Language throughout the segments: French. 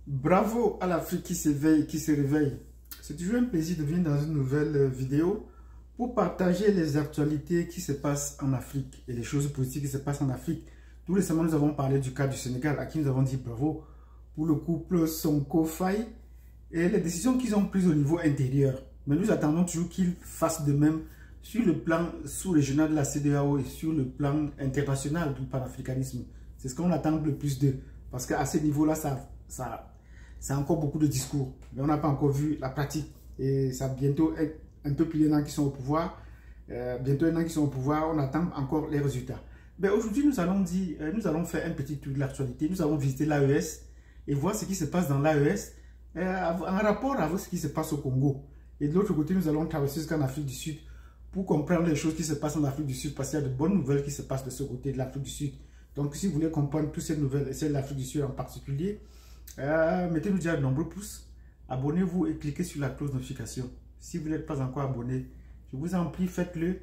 Bravo à l'Afrique qui s'éveille, qui se réveille. C'est toujours un plaisir de venir dans une nouvelle vidéo pour partager les actualités qui se passent en Afrique et les choses positives qui se passent en Afrique. Tout récemment, nous avons parlé du cas du Sénégal, à qui nous avons dit bravo pour le couple Sonko-Faye et les décisions qu'ils ont prises au niveau intérieur. Mais nous attendons toujours qu'ils fassent de même sur le plan sous-régional de la CEDEAO et sur le plan international du panafricanisme. C'est ce qu'on attend le plus d'eux. Parce qu'à ce niveau-là, c'est encore beaucoup de discours. Mais on n'a pas encore vu la pratique. Et ça bientôt un peu plus d'un an qu'ils sont au pouvoir. Bientôt un an qu'ils sont au pouvoir, on attend encore les résultats. Mais aujourd'hui, nous allons faire un petit tour de l'actualité. Nous allons visiter l'AES et voir ce qui se passe dans l'AES en rapport avec ce qui se passe au Congo. Et de l'autre côté, nous allons traverser jusqu'en Afrique du Sud pour comprendre les choses qui se passent en Afrique du Sud, parce qu'il y a de bonnes nouvelles qui se passent de ce côté de l'Afrique du Sud. Donc, si vous voulez comprendre toutes ces nouvelles, et celles de l'Afrique du Sud en particulier, mettez-nous déjà de nombreux pouces, abonnez-vous et cliquez sur la cloche de notification. Si vous n'êtes pas encore abonné, je vous en prie, faites-le.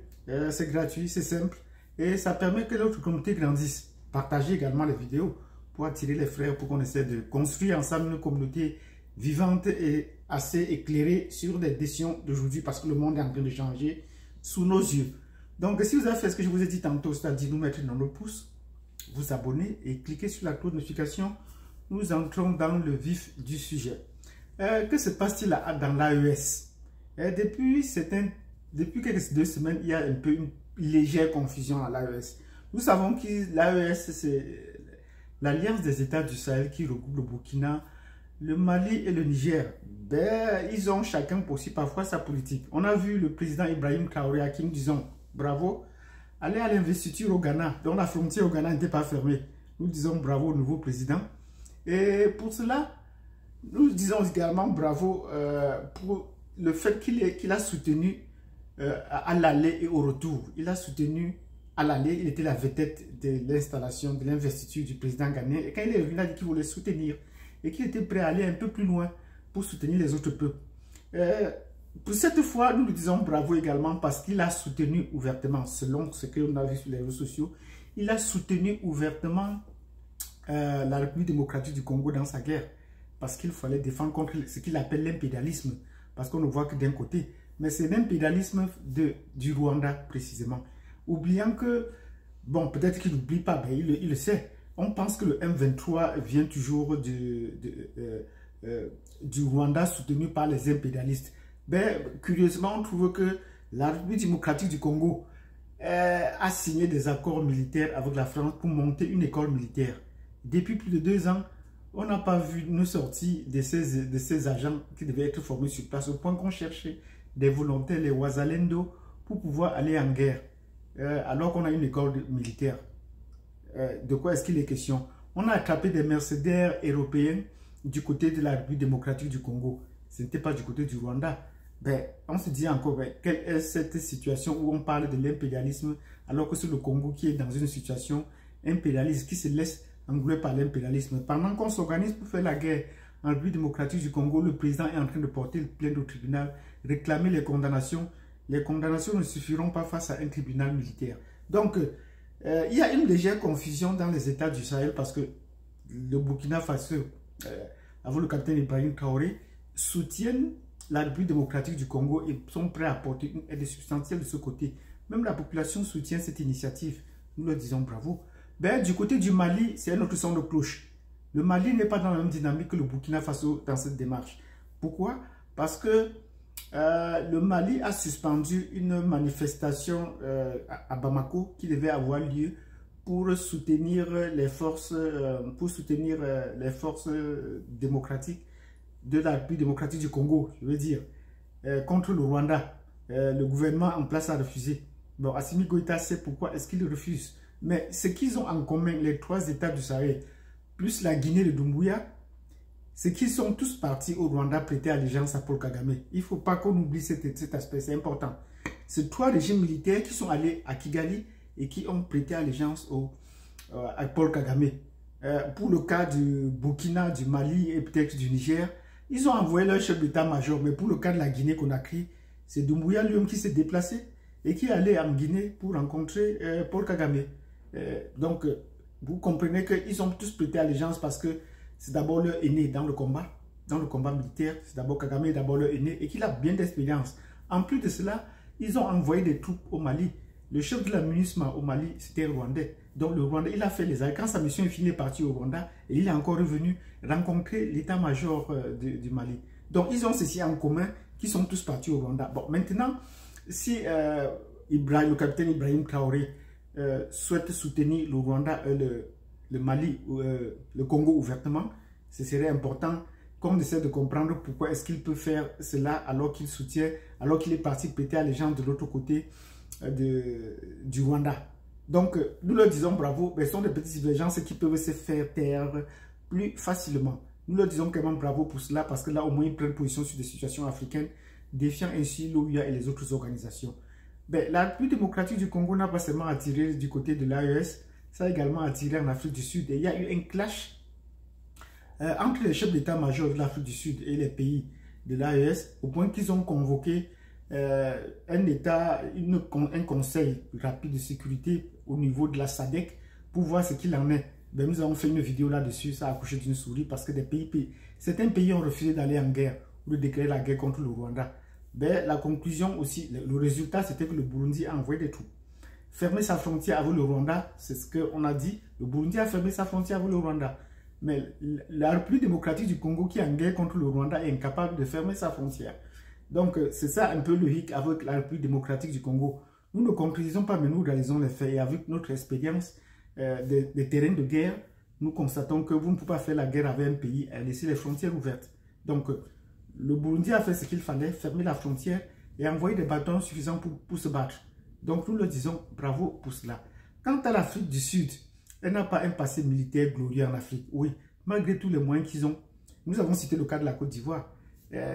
C'est gratuit, c'est simple et ça permet que notre communauté grandisse. Partagez également les vidéos pour attirer les frères, pour qu'on essaie de construire ensemble une communauté vivante et assez éclairée sur les décisions d'aujourd'hui, parce que le monde est en train de changer sous nos yeux. Donc, si vous avez fait ce que je vous ai dit tantôt, c'est-à-dire nous mettre dans nos pouces, vous abonner et cliquez sur la cloche de notification, nous entrons dans le vif du sujet. Que se passe-t-il dans l'AES? Depuis quelques 2 semaines, il y a un peu une légère confusion à l'AES. Nous savons que l'AES, c'est l'Alliance des États du Sahel qui regroupe le Burkina, le Mali et le Niger. Ils ont chacun aussi parfois sa politique. On a vu le président Ibrahim Traoré, à qui nous disons bravo, aller à l'investiture au Ghana, dont la frontière au Ghana n'était pas fermée. Nous disons bravo au nouveau président. Et pour cela, nous disons également bravo pour le fait qu'il a soutenu à l'aller et au retour. Il a soutenu à l'aller, il était la vedette de l'installation, de l'investiture du président ghanéen. Et quand il est revenu, il a dit qu'il voulait soutenir et qu'il était prêt à aller un peu plus loin pour soutenir les autres peuples. Pour cette fois, nous lui disons bravo également parce qu'il a soutenu ouvertement, selon ce qu'on a vu sur les réseaux sociaux, il a soutenu ouvertement la République démocratique du Congo dans sa guerre, parce qu'il fallait défendre contre ce qu'il appelle l'impérialisme, parce qu'on ne voit que d'un côté, mais c'est l'impérialisme du Rwanda précisément. Oubliant que, bon, peut-être qu'il n'oublie pas, mais il le sait, on pense que le M23 vient toujours du Rwanda soutenu par les impérialistes. Mais curieusement, on trouve que la République démocratique du Congo a signé des accords militaires avec la France pour monter une école militaire. Depuis plus de 2 ans, on n'a pas vu une sortie de ces agents qui devaient être formés sur place, au point qu'on cherchait des volontaires, les Wazalendo, pour pouvoir aller en guerre, alors qu'on a une école militaire. De quoi est-ce qu'il est question? On a attrapé des mercenaires européens du côté de la République démocratique du Congo. Ce n'était pas du côté du Rwanda. On se dit encore, quelle est cette situation où on parle de l'impérialisme, alors que c'est le Congo qui est dans une situation impérialiste, qui se laisse englouer par l'impérialisme. Pendant qu'on s'organise pour faire la guerre en République démocratique du Congo, le président est en train de porter plainte au tribunal, réclamer les condamnations. Les condamnations ne suffiront pas face à un tribunal militaire. Donc, il y a une légère confusion dans les États du Sahel parce que le Burkina Faso, avec le capitaine Ibrahim Traoré, soutiennent la République démocratique du Congo et sont prêts à apporter une aide substantielle de ce côté. Même la population soutient cette initiative. Nous leur disons bravo. Du côté du Mali, c'est un autre son de cloche. Le Mali n'est pas dans la même dynamique que le Burkina Faso dans cette démarche. Pourquoi? Parce que le Mali a suspendu une manifestation à Bamako qui devait avoir lieu pour soutenir les forces, démocratiques de la République démocratique du Congo, je veux dire, contre le Rwanda. Le gouvernement en place a refusé. Bon, Assimi Goïta sait pourquoi est-ce qu'il refuse. Mais ce qu'ils ont en commun, les 3 États du Sahel, plus la Guinée de Doumbouya, c'est qu'ils sont tous partis au Rwanda prêter allégeance à Paul Kagame. Il ne faut pas qu'on oublie cet aspect, c'est important. C'est 3 régimes militaires qui sont allés à Kigali et qui ont prêté allégeance à Paul Kagame. Pour le cas du Burkina, du Mali et peut-être du Niger, ils ont envoyé leur chef d'état-major. Mais pour le cas de la Guinée-Conakry, c'est Doumbouya lui-même qui s'est déplacé et qui est allé en Guinée pour rencontrer Paul Kagame. Donc, vous comprenez qu'ils ont tous prêté allégeance parce que c'est d'abord leur aîné dans le combat militaire, c'est d'abord Kagame est d'abord leur aîné et qu'il a bien d'expérience. En plus de cela, ils ont envoyé des troupes au Mali. Le chef de la MINUSMA au Mali, c'était rwandais. Donc le Rwanda, il a fait les arrêts. Quand sa mission est finie, il est parti au Rwanda et il est encore revenu rencontrer l'état-major du Mali. Donc ils ont ceci en commun, qui sont tous partis au Rwanda. Bon, maintenant, si le capitaine Ibrahim Traoré souhaite soutenir le Rwanda, le Mali, le Congo ouvertement, ce serait important qu'on essaie de comprendre pourquoi est-ce qu'il peut faire cela alors qu'il soutient, alors qu'il est parti péter à les gens de l'autre côté du Rwanda. Donc, nous leur disons bravo, mais ce sont des petites divergences qui peuvent se faire taire plus facilement. Nous leur disons quand même bravo pour cela, parce que là, au moins, ils prennent position sur des situations africaines, défiant ainsi l'OUA et les autres organisations. Ben, la République démocratique du Congo n'a pas seulement attiré du côté de l'AES, ça a également attiré en Afrique du Sud. Et il y a eu un clash entre les chefs d'état-major de l'Afrique du Sud et les pays de l'AES, au point qu'ils ont convoqué un conseil rapide de sécurité au niveau de la SADC pour voir ce qu'il en est. Ben, nous avons fait une vidéo là-dessus, ça a accouché d'une souris parce que certains pays ont refusé d'aller en guerre ou de déclarer la guerre contre le Rwanda. Ben, la conclusion aussi, le résultat, c'était que le Burundi a envoyé des troupes. Fermer sa frontière avec le Rwanda, c'est ce qu'on a dit. Le Burundi a fermé sa frontière avec le Rwanda. Mais la République démocratique du Congo qui est en guerre contre le Rwanda est incapable de fermer sa frontière. Donc, c'est ça un peu le hic avec la République démocratique du Congo. Nous ne concrétisons pas, mais nous réalisons les faits. Et avec notre expérience des terrains de guerre, nous constatons que vous ne pouvez pas faire la guerre avec un pays et laisser les frontières ouvertes. Donc, le Burundi a fait ce qu'il fallait, fermer la frontière et envoyer des bâtons suffisants pour se battre. Donc, nous leur disons bravo pour cela. Quant à l'Afrique du Sud, elle n'a pas un passé militaire glorieux en Afrique. Oui, malgré tous les moyens qu'ils ont. Nous avons cité le cas de la Côte d'Ivoire.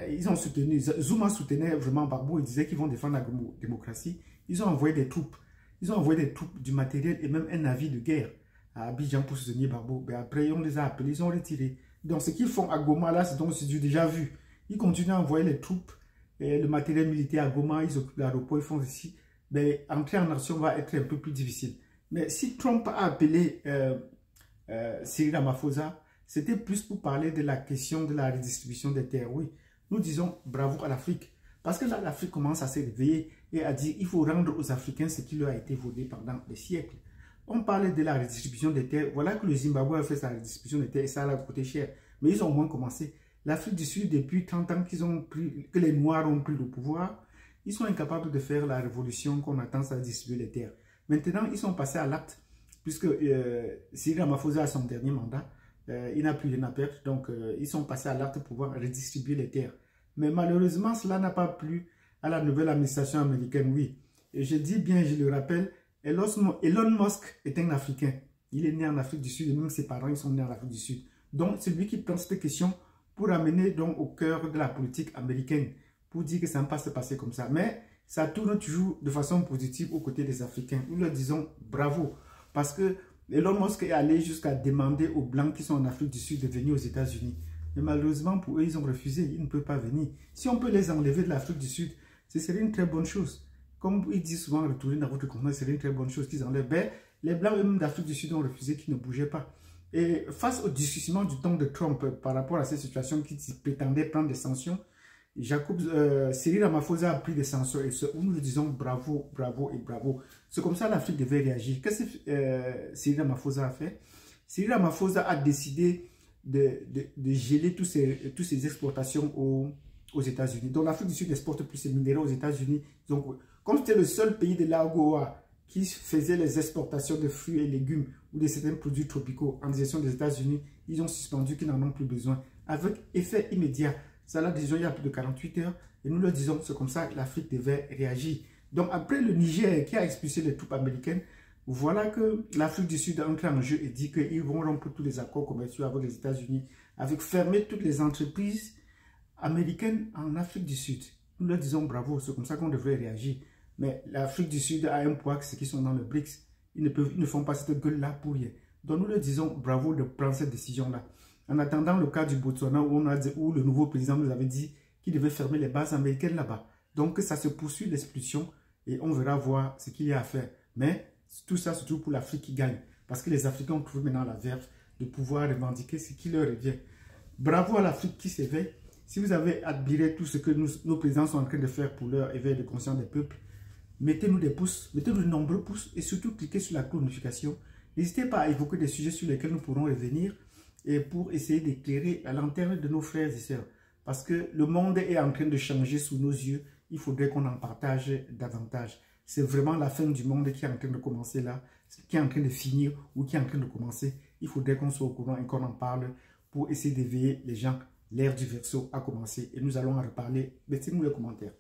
Ils ont soutenu, Zuma soutenait vraiment Gbagbo, il disait qu'ils vont défendre la démocratie. Ils ont envoyé des troupes. Ils ont envoyé des troupes, du matériel et même un navire de guerre à Abidjan pour soutenir Gbagbo. Mais après, on les a appelés, ils ont retiré. Donc, ce qu'ils font à Goma, là, c'est donc déjà vu. Ils continuent à envoyer les troupes, et le matériel militaire à Goma, ils occupent l'aéroport, ils font ceci. Mais entrer en action va être un peu plus difficile. Mais si Trump a appelé Cyril Ramaphosa, c'était plus pour parler de la question de la redistribution des terres. Oui, nous disons bravo à l'Afrique. Parce que là, l'Afrique commence à se réveiller et à dire qu'il faut rendre aux Africains ce qui leur a été volé pendant des siècles. On parlait de la redistribution des terres. Voilà que le Zimbabwe a fait sa redistribution des terres et ça a coûté cher. Mais ils ont au moins commencé. L'Afrique du Sud, depuis 30 ans que les Noirs ont pris le pouvoir, ils sont incapables de faire la révolution qu'on attend à distribuer les terres. Maintenant, ils sont passés à l'acte, puisque Cyril Ramaphosa a son dernier mandat, il n'a plus rien à perdre, donc ils sont passés à l'acte pour pouvoir redistribuer les terres. Mais malheureusement, cela n'a pas plu à la nouvelle administration américaine, oui. Et je dis bien, je le rappelle, Elon Musk est un Africain. Il est né en Afrique du Sud, et même ses parents ils sont nés en Afrique du Sud. Donc, c'est lui qui prend cette question pour amener donc au cœur de la politique américaine, pour dire que ça ne va pas se passer comme ça. Mais ça tourne toujours de façon positive aux côtés des Africains. Nous leur disons bravo, parce que Elon Musk est allé jusqu'à demander aux Blancs qui sont en Afrique du Sud de venir aux États-Unis. Mais malheureusement, pour eux, ils ont refusé. Ils ne peuvent pas venir. Si on peut les enlever de l'Afrique du Sud, ce serait une très bonne chose. Comme ils disent souvent, retourner dans votre continent, ce serait une très bonne chose qu'ils enlèvent. Mais les Blancs eux-mêmes d'Afrique du Sud ont refusé, qu'ils ne bougeaient pas. Et face au durcissement du temps de Trump par rapport à cette situation qui prétendait prendre des sanctions, Cyril Ramaphosa a pris des sanctions et nous lui disons bravo, bravo et bravo. C'est comme ça que l'Afrique devait réagir. Qu'est-ce que Cyril Ramaphosa a fait? Cyril Ramaphosa a décidé de geler toutes ses exportations aux États-Unis. Donc l'Afrique du Sud exporte plus ses minéraux aux États-Unis. Donc, comme c'était le seul pays de l'AGOA qui faisait les exportations de fruits et légumes ou de certains produits tropicaux en direction des États-Unis, ils ont suspendu qu'ils n'en ont plus besoin. Avec effet immédiat. Ça l'a dit il y a plus de 48 heures. Et nous leur disons, c'est comme ça que l'Afrique devait réagir. Donc après le Niger qui a expulsé les troupes américaines, voilà que l'Afrique du Sud a entré en jeu et dit qu'ils vont rompre tous les accords commerciaux avec les États-Unis, avec fermer toutes les entreprises américaines en Afrique du Sud. Nous leur disons bravo, c'est comme ça qu'on devrait réagir. Mais l'Afrique du Sud a un poids que ceux qui sont dans le BRICS. Ils ne font pas cette gueule-là pour rien. Donc nous leur disons bravo de prendre cette décision-là. En attendant le cas du Botswana où le nouveau président nous avait dit qu'il devait fermer les bases américaines là-bas. Donc ça se poursuit l'expulsion et on verra ce qu'il y a à faire. Mais tout ça, c'est toujours pour l'Afrique qui gagne. Parce que les Africains ont trouvé maintenant la verve de pouvoir revendiquer ce qui leur revient. Bravo à l'Afrique qui s'éveille. Si vous avez admiré tout ce que nos présidents sont en train de faire pour leur éveil de conscience des peuples, mettez-nous des pouces, mettez-nous de nombreux pouces et surtout cliquez sur la cloche de notification. N'hésitez pas à évoquer des sujets sur lesquels nous pourrons revenir et pour essayer d'éclairer la lanterne de nos frères et sœurs. Parce que le monde est en train de changer sous nos yeux. Il faudrait qu'on en partage davantage. C'est vraiment la fin du monde qui est en train de commencer là, qui est en train de finir ou qui est en train de commencer. Il faudrait qu'on soit au courant et qu'on en parle pour essayer d'éveiller les gens. L'ère du Verseau a commencé et nous allons en reparler. Mettez-nous les commentaires.